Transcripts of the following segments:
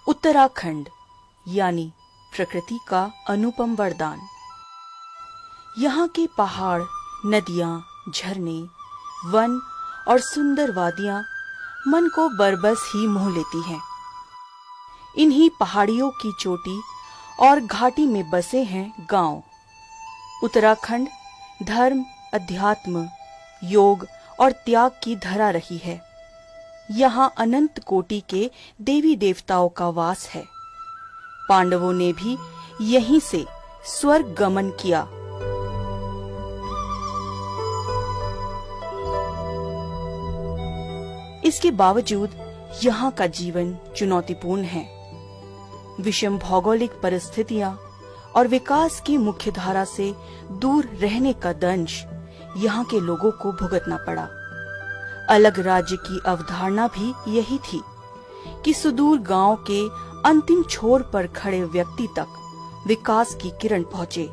उत्तराखंड यानी प्रकृति का अनुपम वरदान। यहाँ के पहाड़, नदियाँ, झरने, वन और सुंदर वादियाँ मन को बरबस ही मोह लेती हैं। इन्हीं पहाड़ियों की चोटी और घाटी में बसे हैं गांव। उत्तराखंड धर्म, अध्यात्म, योग और त्याग की धरा रही है। यहाँ अनंत कोटि के देवी देवताओं का वास है। पांडवों ने भी यहीं से स्वर्ग गमन किया। इसके बावजूद यहाँ का जीवन चुनौतीपूर्ण है। विषम भौगोलिक परिस्थितियां और विकास की मुख्य धारा से दूर रहने का दंश यहाँ के लोगों को भुगतना पड़ा। अलग राज्य की अवधारणा भी यही थी कि सुदूर गांव के अंतिम छोर पर खड़े व्यक्ति तक विकास की किरण पहुंचे।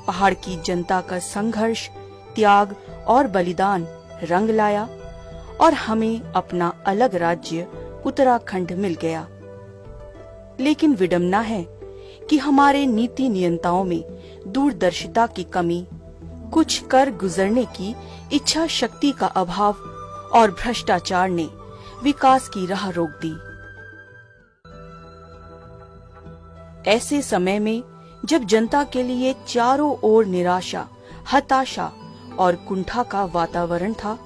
पहाड़ की जनता का संघर्ष, त्याग और बलिदान रंग लाया और हमें अपना अलग राज्य उत्तराखंड मिल गया। लेकिन विडंबना है कि हमारे नीति नियंताओं में दूरदर्शिता की कमी, कुछ कर गुजरने की इच्छा शक्ति का अभाव और भ्रष्टाचार ने विकास की राह रोक दी। ऐसे समय में जब जनता के लिए चारों ओर निराशा, हताशा और कुंठा का वातावरण था,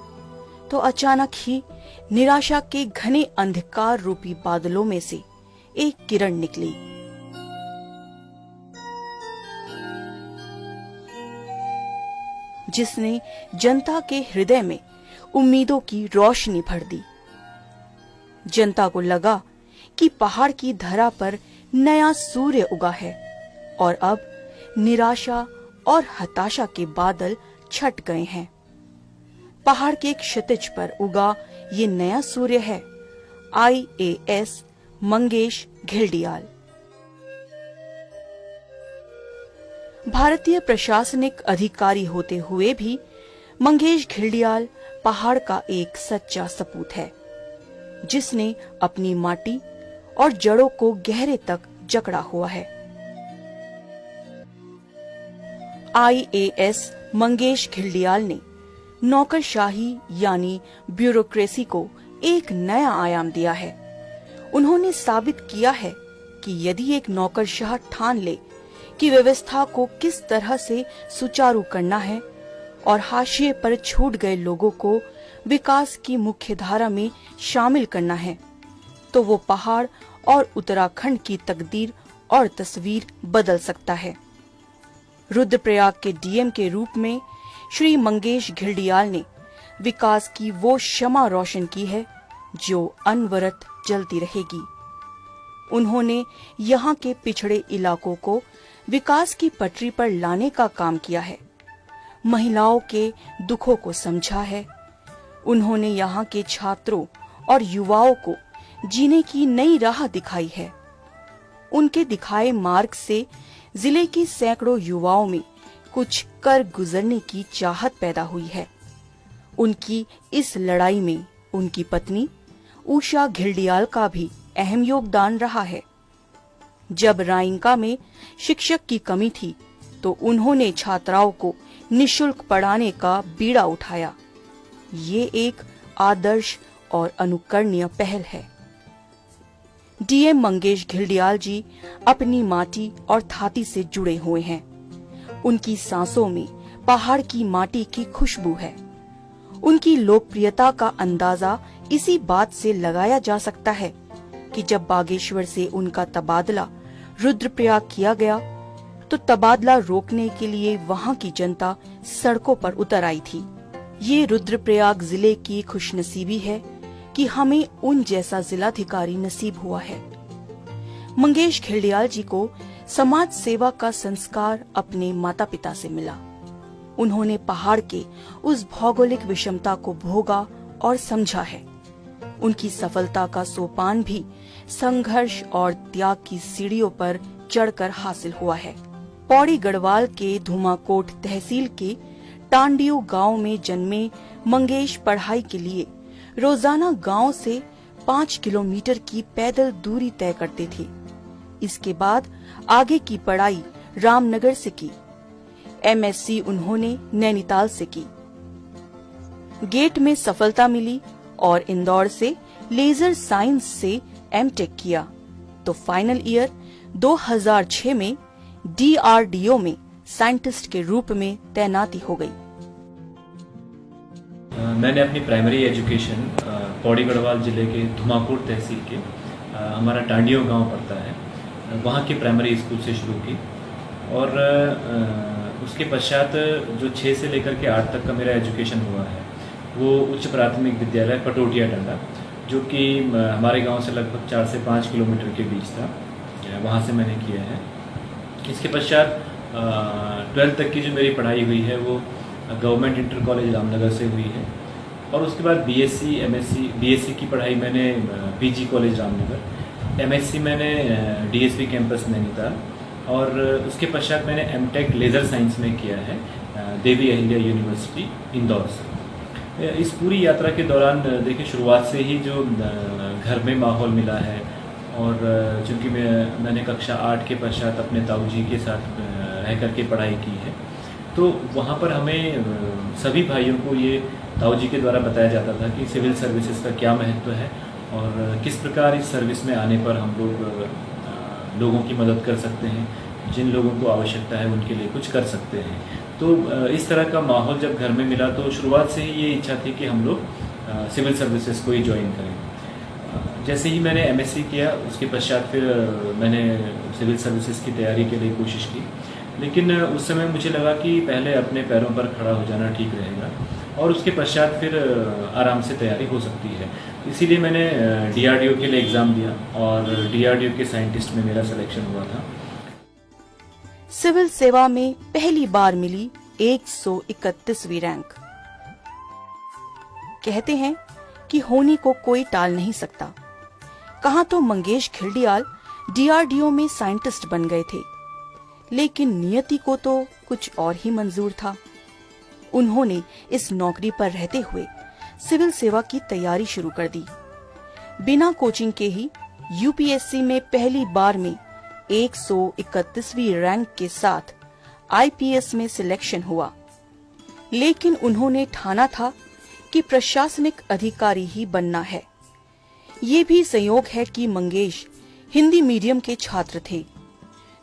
तो अचानक ही निराशा के घने अंधकार रूपी बादलों में से एक किरण निकली। जिसने जनता के हृदय में उम्मीदों की रोशनी भर दी। जनता को लगा कि पहाड़ की धरा पर नया सूर्य उगा है और अब निराशा और हताशा के बादल छट गए हैं। पहाड़ के क्षितिज पर उगा ये नया सूर्य है IAS मंगेश घिल्डियाल। भारतीय प्रशासनिक अधिकारी होते हुए भी मंगेश घिल्डियाल पहाड़ का एक सच्चा सपूत है, जिसने अपनी माटी और जड़ों को गहरे तक जकड़ा हुआ है। IAS मंगेश घिल्डियाल ने नौकरशाही यानी ब्यूरोक्रेसी को एक नया आयाम दिया है। उन्होंने साबित किया है कि यदि एक नौकरशाह ठान ले कि व्यवस्था को किस तरह से सुचारू करना है और हाशिए पर छूट गए लोगों को विकास की मुख्य धारा में शामिल करना है, तो वो पहाड़ और उत्तराखंड की तकदीर और तस्वीर बदल सकता है। रुद्रप्रयाग के DM के रूप में श्री मंगेश घिल्डियाल ने विकास की वो शमा रोशन की है जो अनवरत जलती रहेगी। उन्होंने यहाँ के पिछड़े इलाकों को विकास की पटरी पर लाने का काम किया है। महिलाओं के दुखों को समझा है। उन्होंने यहाँ के छात्रों और युवाओं को जीने की नई राह दिखाई है। उनके दिखाए मार्ग से जिले के सैकड़ों युवाओं में कुछ कर गुजरने की चाहत पैदा हुई है। उनकी इस लड़ाई में उनकी पत्नी उषा घिल्डियाल का भी अहम योगदान रहा है। जब रायंका में शिक्षक की कमी थी, तो उन्होंने छात्राओं को निशुल्क पढ़ाने का बीड़ा उठाया। ये एक आदर्श और अनुकरणीय पहल है। DM मंगेश घिल्डियाल जी अपनी माटी और थाती से जुड़े हुए हैं। उनकी सांसों में पहाड़ की माटी की खुशबू है। उनकी लोकप्रियता का अंदाजा इसी बात से लगाया जा सकता है कि जब बागेश्वर से उनका तबादला रुद्रप्रयाग किया गया, तो तबादला रोकने के लिए वहां की जनता सड़कों पर उतर आई थी। ये रुद्रप्रयाग जिले की खुशनसीबी है कि हमें उन जैसा जिलाधिकारी नसीब हुआ है। मंगेश घिल्डियाल जी को समाज सेवा का संस्कार अपने माता पिता से मिला। उन्होंने पहाड़ के उस भौगोलिक विषमता को भोगा और समझा है। उनकी सफलता का सोपान भी संघर्ष और त्याग की सीढ़ियों पर चढ़कर हासिल हुआ है। पौड़ी गढ़वाल के धुमाकोट तहसील के टांडियो गांव में जन्मे मंगेश पढ़ाई के लिए रोजाना गांव से 5 किलोमीटर की पैदल दूरी तय करते थे। इसके बाद आगे की पढ़ाई रामनगर से की। एमएससी उन्होंने नैनीताल से की। गेट में सफलता मिली और इंदौर से लेजर साइंस से एमटेक किया तो फाइनल ईयर 2006 में डीआरडीओ में साइंटिस्ट के रूप में तैनाती हो गई। मैंने अपनी प्राइमरी एजुकेशन पौड़ी गढ़वाल जिले के धुमाकोट तहसील के हमारा टांडियो गांव पड़ता है, वहाँ के प्राइमरी स्कूल से शुरू की और उसके पश्चात जो 6 से लेकर के 8 तक का मेरा एजुकेशन हुआ है वो उच्च प्राथमिक विद्यालय पटोटिया डंडा, जो कि हमारे गांव से लगभग 4 से 5 किलोमीटर के बीच था, वहाँ से मैंने किया है। इसके पश्चात 12th तक की जो मेरी पढ़ाई हुई है वो गवर्नमेंट इंटर कॉलेज रामनगर से हुई है और उसके बाद बीएससी एमएससी बीएससी की पढ़ाई मैंने पीजी कॉलेज रामनगर, एमएससी मैंने डीएसपी कैंपस नैनीताल और उसके पश्चात मैंने एमटेक लेज़र साइंस में किया है देवी अहिल्या यूनिवर्सिटी इंदौर से। इस पूरी यात्रा के दौरान देखिए शुरुआत से ही जो घर में माहौल मिला है और चूँकि मैंने कक्षा 8 के पश्चात अपने ताऊ जी के साथ रह करके पढ़ाई की है तो वहाँ पर हमें सभी भाइयों को ये ताऊ जी के द्वारा बताया जाता था कि सिविल सर्विसेज का क्या महत्व है और किस प्रकार इस सर्विस में आने पर हम लोग लोगों की मदद कर सकते हैं, जिन लोगों को आवश्यकता है उनके लिए कुछ कर सकते हैं। तो इस तरह का माहौल जब घर में मिला तो शुरुआत से ही ये इच्छा थी कि हम लोग सिविल सर्विसेज को ही ज्वाइन करें। जैसे ही मैंने एमएससी किया उसके पश्चात फिर मैंने सिविल सर्विसेज की तैयारी के लिए कोशिश की, लेकिन उस समय मुझे लगा कि पहले अपने पैरों पर खड़ा हो जाना ठीक रहेगा और उसके पश्चात फिर आराम से तैयारी हो सकती है। इसीलिए मैंने डीआरडीओ के लिए एग्ज़ाम दिया और डीआरडीओ के साइंटिस्ट में मेरा सिलेक्शन हुआ था। सिविल सेवा में पहली बार मिली 131वीं रैंक। कहते हैं कि होने को कोई टाल नहीं सकता। कहाँ तो मंगेश घिल्डियाल डीआरडीओ में साइंटिस्ट बन गए थे, लेकिन नियति को तो कुछ और ही मंजूर था। उन्होंने इस नौकरी पर रहते हुए सिविल सेवा की तैयारी शुरू कर दी। बिना कोचिंग के ही यूपीएससी में पहली बार में 131वीं रैंक के साथ आईपीएस में सिलेक्शन हुआ, लेकिन उन्होंने ठाना था कि प्रशासनिक अधिकारी ही बनना है। ये भी संयोग है कि मंगेश हिंदी मीडियम के छात्र थे,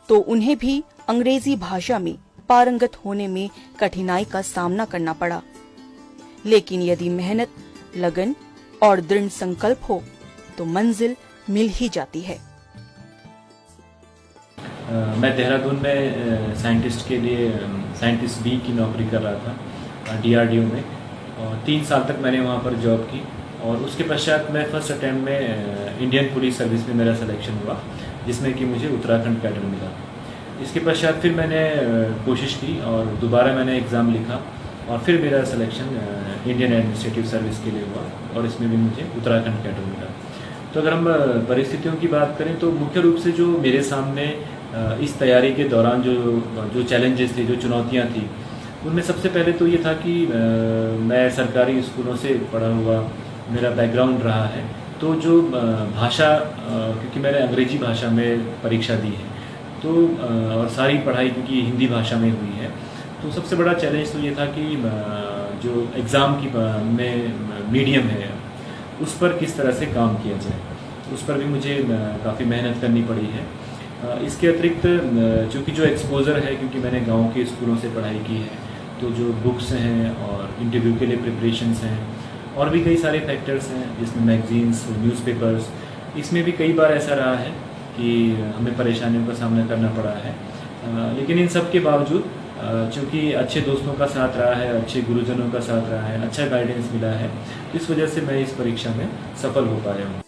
तो उन्हें भी अंग्रेजी भाषा में पारंगत होने में कठिनाई का सामना करना पड़ा। लेकिन यदि मेहनत, लगन और दृढ़ संकल्प हो तो मंजिल मिल ही जाती है। मैं देहरादून में साइंटिस्ट के लिए साइंटिस्ट बी की नौकरी कर रहा था डीआरडीओ में और 3 साल तक मैंने वहाँ पर जॉब की और उसके पश्चात मैं फर्स्ट अटेम्प्ट में इंडियन पुलिस सर्विस में मेरा सिलेक्शन हुआ, जिसमें कि मुझे उत्तराखंड कैडर मिला। इसके पश्चात फिर मैंने कोशिश की और दोबारा मैंने एग्ज़ाम लिखा और फिर मेरा सिलेक्शन इंडियन एडमिनिस्ट्रेटिव सर्विस के लिए हुआ और इसमें भी मुझे उत्तराखंड कैडर मिला। तो अगर हम परिस्थितियों की बात करें तो मुख्य रूप से जो मेरे सामने इस तैयारी के दौरान जो चैलेंजेस थे, जो चुनौतियाँ थी, उनमें सबसे पहले तो ये था कि मैं सरकारी स्कूलों से पढ़ा हुआ, मेरा बैकग्राउंड रहा है, तो जो भाषा, क्योंकि मैंने अंग्रेजी भाषा में परीक्षा दी है तो और सारी पढ़ाई क्योंकि हिंदी भाषा में हुई है, तो सबसे बड़ा चैलेंज तो ये था कि जो एग्ज़ाम की में मीडियम है उस पर किस तरह से काम किया जाए, उस पर भी मुझे काफ़ी मेहनत करनी पड़ी है। इसके अतिरिक्त चूँकि जो एक्सपोज़र है, क्योंकि मैंने गांव के स्कूलों से पढ़ाई की है, तो जो बुक्स हैं और इंटरव्यू के लिए प्रिपरेशंस हैं और भी कई सारे फैक्टर्स हैं जिसमें मैगजीन्स, न्यूज़पेपर्स, इसमें भी कई बार ऐसा रहा है कि हमें परेशानियों का सामना करना पड़ा है। लेकिन इन सब के बावजूद चूँकि अच्छे दोस्तों का साथ रहा है, अच्छे गुरुजनों का साथ रहा है, अच्छा गाइडेंस मिला है, इस वजह से मैं इस परीक्षा में सफल हो पाया हूँ।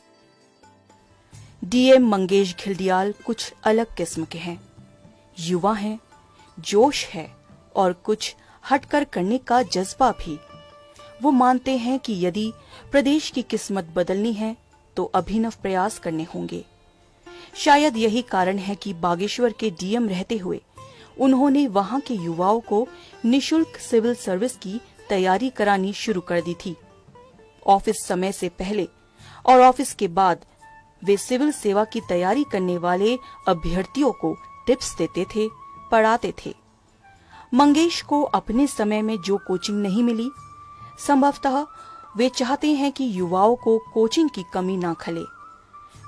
डीएम मंगेश घिल्डियाल कुछ अलग किस्म के हैं। युवा हैं, जोश है और कुछ हटकर करने का जज्बा भी। वो मानते हैं कि यदि प्रदेश की किस्मत बदलनी है तो अभिनव प्रयास करने होंगे। शायद यही कारण है कि बागेश्वर के डीएम रहते हुए उन्होंने वहां के युवाओं को निशुल्क सिविल सर्विस की तैयारी करानी शुरू कर दी थी। ऑफिस समय से पहले और ऑफिस के बाद वे सिविल सेवा की तैयारी करने वाले अभ्यर्थियों को टिप्स देते थे, पढ़ाते थे। मंगेश को अपने समय में जो कोचिंग नहीं मिली, संभवतः वे चाहते हैं कि युवाओं को कोचिंग की कमी ना खले।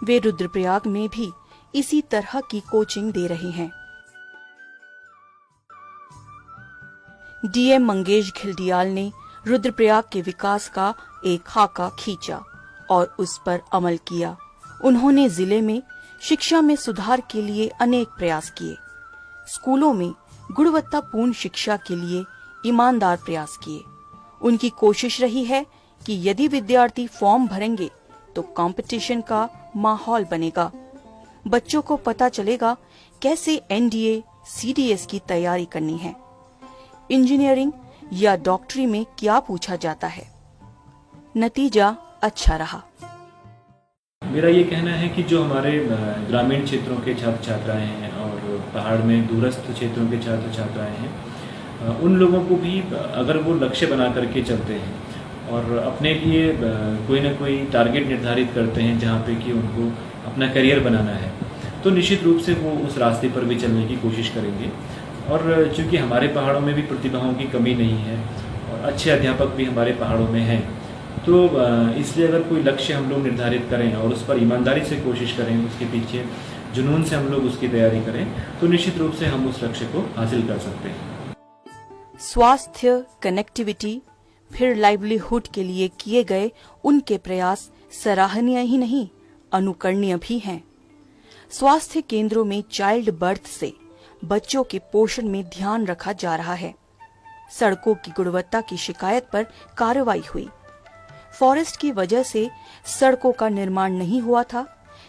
वे रुद्रप्रयाग में भी इसी तरह की कोचिंग दे रहे हैं। डीएम मंगेश घिल्डियाल ने रुद्रप्रयाग के विकास का एक खाका खींचा और उस पर अमल किया। उन्होंने जिले में शिक्षा में सुधार के लिए अनेक प्रयास किए। स्कूलों में गुणवत्तापूर्ण शिक्षा के लिए ईमानदार प्रयास किए। उनकी कोशिश रही है कि यदि विद्यार्थी फॉर्म भरेंगे तो कंपटीशन का माहौल बनेगा। बच्चों को पता चलेगा कैसे एनडीए, सीडीएस की तैयारी करनी है, इंजीनियरिंग या डॉक्टरी में क्या पूछा जाता है। नतीजा अच्छा रहा। मेरा ये कहना है कि जो हमारे ग्रामीण क्षेत्रों के छात्र छात्राएं हैं और पहाड़ में दूरस्थ क्षेत्रों के छात्र छात्राएं हैं, उन लोगों को भी अगर वो लक्ष्य बना करके चलते हैं और अपने लिए कोई ना कोई टारगेट निर्धारित करते हैं जहाँ पे कि उनको अपना करियर बनाना है, तो निश्चित रूप से वो उस रास्ते पर भी चलने की कोशिश करेंगे। और चूँकि हमारे पहाड़ों में भी प्रतिभाओं की कमी नहीं है और अच्छे अध्यापक भी हमारे पहाड़ों में हैं, तो इसलिए अगर कोई लक्ष्य हम लोग निर्धारित करें और उस पर ईमानदारी से कोशिश करें, उसके पीछे जुनून से हम लोग उसकी तैयारी करें, तो निश्चित रूप से हम उस लक्ष्य को हासिल कर सकते हैं। स्वास्थ्य, कनेक्टिविटी, फिर लाइवलीहुड के लिए किए गए उनके प्रयास सराहनीय ही नहीं, अनुकरणीय भी हैं। स्वास्थ्य केंद्रों में चाइल्ड बर्थ से बच्चों के पोषण में ध्यान रखा जा रहा है। सड़कों की गुणवत्ता की शिकायत पर कार्रवाई हुई। फॉरेस्ट की वजह से सड़कों का निर्माण नहीं हुआ था,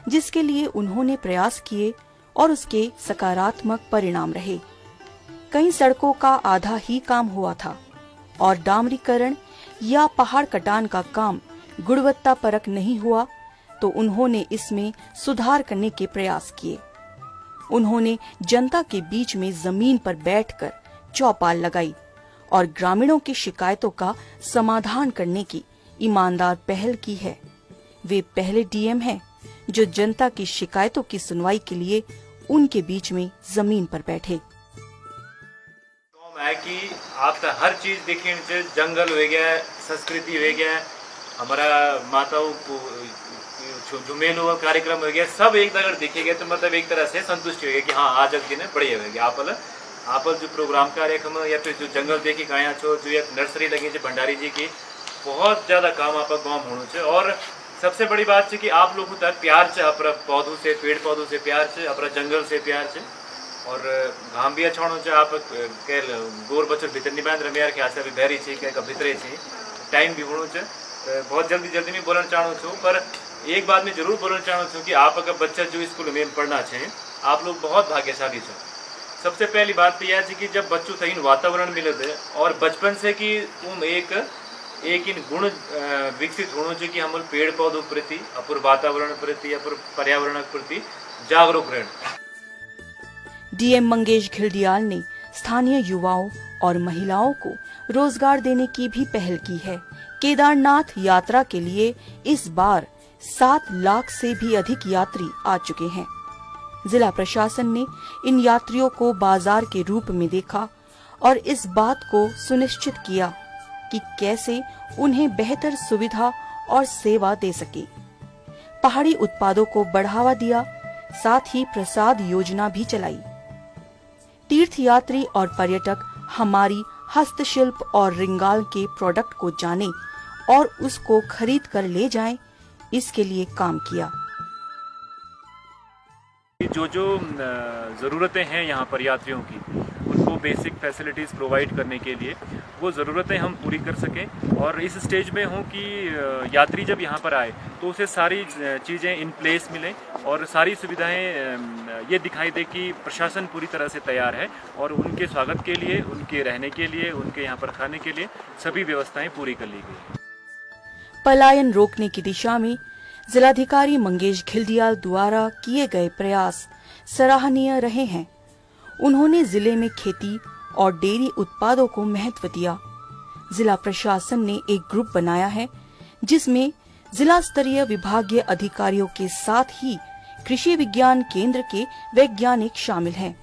जिसके लिए उन्होंने प्रयास किए और उसके सकारात्मक परिणाम रहे। कई सड़कों का आधा ही काम हुआ था और डामरीकरण या पहाड़ कटान का काम गुणवत्ता परक नहीं हुआ, तो उन्होंने इसमें सुधार करने के प्रयास किए। उन्होंने जनता के बीच में जमीन पर बैठकर चौपाल लगाई और ग्रामीणों की शिकायतों का समाधान करने की ईमानदार पहल की है। वे पहले डीएम हैं जो जनता की शिकायतों की सुनवाई के लिए उनके बीच में जमीन पर बैठे। है कि आपका हर चीज देखिए, जंगल हो गया, संस्कृति हो गया, हमारा माताओं को जो मेन हुआ कार्यक्रम हो गया, सब एक अगर देखेगा तो मतलब एक तरह से संतुष्टि हो गया कि हाँ आज दिन बढ़िया हो गया। आप जो प्रोग्राम कार्यक्रम या फिर जो जंगल देखी गया छो, जो एक नर्सरी लगी है भंडारी जी की, बहुत ज़्यादा काम आप गाँव होना चाहिए। और सबसे बड़ी बात है कि आप लोगों तक प्यार से अपना पौधों से, पेड़ पौधों से प्यार से, अपना जंगल से प्यार से, और घाम भी अच्छा होना चाहिए। आप कह गोर बच्चों भीतर नहीं बांध रहे, मेरे ख्याल से अभी बहरी छे क्या भीतरे छे, टाइम भी होना चाहिए। बहुत जल्दी में बोलना चाहूँ छूँ, पर एक बात मैं जरूर बोलना चाहूँ छूँ कि आप अगर बच्चा जो स्कूल में पढ़ना चाहिए, आप लोग बहुत भाग्यशाली छो। सबसे पहली बात तो यह है कि जब बच्चों सही वातावरण मिले थे और बचपन से कि एक इन गुण विकसित होना चाहिए कि हम पेड़ पौधों प्रति, अपुर वातावरण प्रति, अपुर पर्यावरण प्रति जागरूक रहना। डीएम मंगेश घिल्डियाल ने स्थानीय युवाओं और महिलाओं को रोजगार देने की भी पहल की है। केदारनाथ यात्रा के लिए इस बार 7 लाख से भी अधिक यात्री आ चुके हैं। जिला प्रशासन ने इन यात्रियों को बाजार के रूप में देखा और इस बात को सुनिश्चित किया कि कैसे उन्हें बेहतर सुविधा और सेवा दे सके। पहाड़ी उत्पादों को बढ़ावा दिया, साथ ही प्रसाद योजना भी चलाई। तीर्थयात्री और पर्यटक हमारी हस्तशिल्प और रिंगाल के प्रोडक्ट को जाने और उसको खरीद कर ले जाएं, इसके लिए काम किया। जो ज़रूरतें हैं यहाँ पर यात्रियों की, उनको बेसिक फैसिलिटीज़ प्रोवाइड करने के लिए वो ज़रूरतें हम पूरी कर सकें और इस स्टेज में हों कि यात्री जब यहाँ पर आए तो उसे सारी चीज़ें इन प्लेस मिलें और सारी सुविधाएं ये दिखाई दे कि प्रशासन पूरी तरह से तैयार है और उनके स्वागत के लिए, उनके रहने के लिए, उनके यहाँ पर खाने के लिए सभी व्यवस्थाएं पूरी कर ली गई। पलायन रोकने की दिशा में जिलाधिकारी मंगेश घिल्डियाल द्वारा किए गए प्रयास सराहनीय रहे हैं। उन्होंने जिले में खेती और डेयरी उत्पादों को महत्व दिया। जिला प्रशासन ने एक ग्रुप बनाया है जिसमें जिला स्तरीय विभागीय अधिकारियों के साथ ही कृषि विज्ञान केंद्र के वैज्ञानिक शामिल हैं।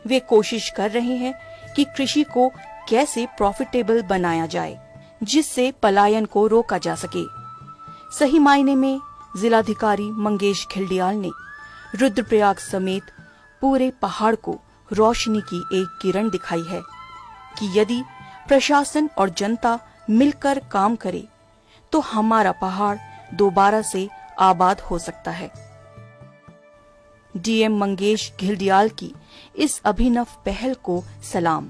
वे कोशिश कर रहे हैं कि कृषि को कैसे प्रॉफिटेबल बनाया जाए, जिससे पलायन को रोका जा सके। सही मायने में जिलाधिकारी मंगेश घिल्डियाल ने रुद्रप्रयाग समेत पूरे पहाड़ को रोशनी की एक किरण दिखाई है कि यदि प्रशासन और जनता मिलकर काम करे तो हमारा पहाड़ दोबारा से आबाद हो सकता है। डीएम मंगेश घिल्डियाल की इस अभिनव पहल को सलाम।